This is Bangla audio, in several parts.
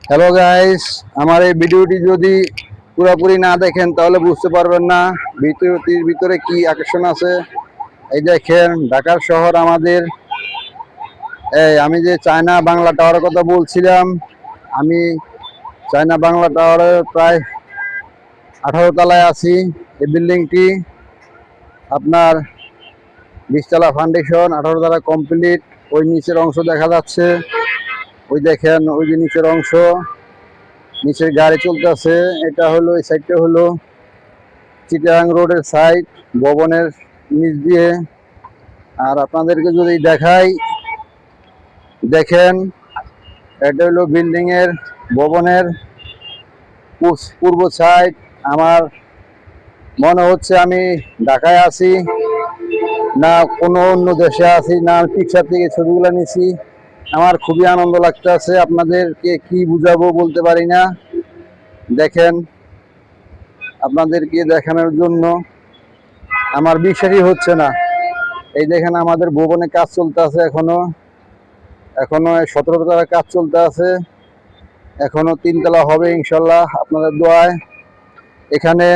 হ্যালো গাইস, আমার এই ভিডিওটি যদি পুরোপুরি না দেখেন তাহলে বুঝতে পারবেন না ভিডিওটির ভিতরে কি আকর্ষণ আছে। এই দেখেন ঢাকার শহর আমাদের। আমি যে চায়না বাংলা টাওয়ারের কথা বলছিলাম, আমি চায়না বাংলা টাওয়ারের প্রায় 18 তলায় আছি। এই বিল্ডিংটি আপনার 20 তলা ফাউন্ডেশন, 18 তলা কমপ্লিট। ওই নিচের অংশ দেখা যাচ্ছে, ওই দেখেন ওই যে নিচের অংশ, নিচের গাড়ি চলতেছে। এটা হলো, এই সাইডটা হলো চিটাগাং রোডের সাইড, ভবনের নিচ দিয়ে। আর আপনাদেরকে যদি দেখাই, দেখেন এটা হলো বিল্ডিং এর ভবনের পূর্ব সাইড। আমার মনে হচ্ছে আমি ঢাকায় আছি না কোনো অন্য দেশে আছি, না পিকচার থেকে ছবিগুলো নিছি। আমার খুবই আনন্দ লাগতেছে, আপনাদেরকে কি বুঝাবো বলতে পারি না। দেখেন, আপনাদেরকে দেখানোর জন্য আমার বিশ্বাসই হচ্ছে না। এই দেখেন আমাদের ভবনে কাজ চলতে আছে, এখনো 17 তলার কাজ চলতে আছে। এখনো 3 তলা হবে ইনশাল্লাহ আপনাদের দোয়ায়। এখানে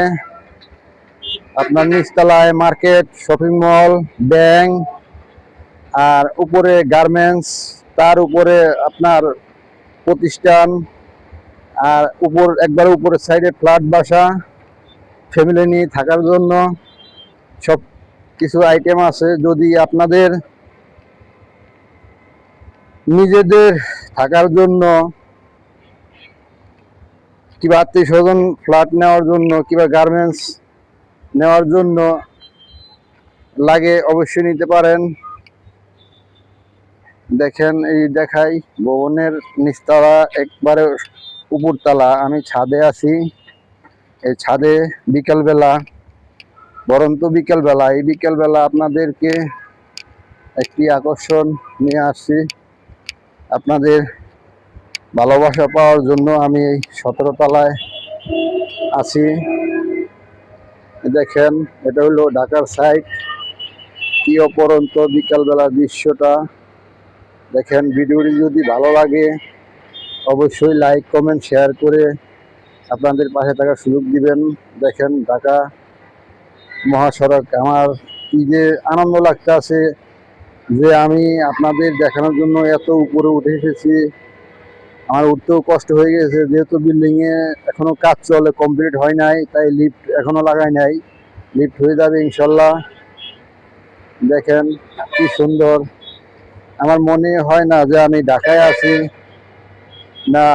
আপনার নিচতলায় মার্কেট, শপিং মল, ব্যাংক, আর উপরে গার্মেন্টস, তার উপরে আপনার প্রতিষ্ঠান, আর একবার উপরে সাইডে ফ্ল্যাট বাসা, ফ্যামিলি নিয়ে থাকার জন্য সব কিছু আইটেম আছে। যদি আপনাদের নিজেদের থাকার জন্য কিংবা আত্মীয় স্বজন ফ্ল্যাট নেওয়ার জন্য কিংবা গার্মেন্টস নেওয়ার জন্য লাগে, অবশ্যই নিতে পারেন। দেখেন, এই দেখাই ভবনের নিচতলা, একবারে উপরতলা। আমি ছাদে আছি। এই ছাদে বিকেলবেলা, বরন্ত বিকেলবেলা, এই বিকেলবেলা আপনাদেরকে একটি আকর্ষণ নিয়ে আসছি। আপনাদের ভালোবাসা পাওয়ার জন্য আমি এই 17 তলায় আছি। দেখেন, এটা হলো ঢাকার সাইড। কি অপরন্ত বিকালবেলার দৃশ্যটা দেখেন। ভিডিওটি যদি ভালো লাগে অবশ্যই লাইক, কমেন্ট, শেয়ার করে আপনাদের পাশে থাকার সুযোগ দিবেন। দেখেন ঢাকা মহাসড়ক। আমার কি যে আনন্দ লাগতেছে যে আমি আপনাদের দেখানোর জন্য এত উপরে উঠে এসেছি। আমার উঠতেও কষ্ট হয়ে গেছে, যেহেতু বিল্ডিংয়ে এখনো কাজ চলে, কমপ্লিট হয় নাই, তাই লিফট এখনো লাগাই নাই। লিফট হয়ে যাবে ইনশাল্লাহ। দেখেন কি সুন্দর। আমার মনে হয় না যে আমি ঢাকায় আছি না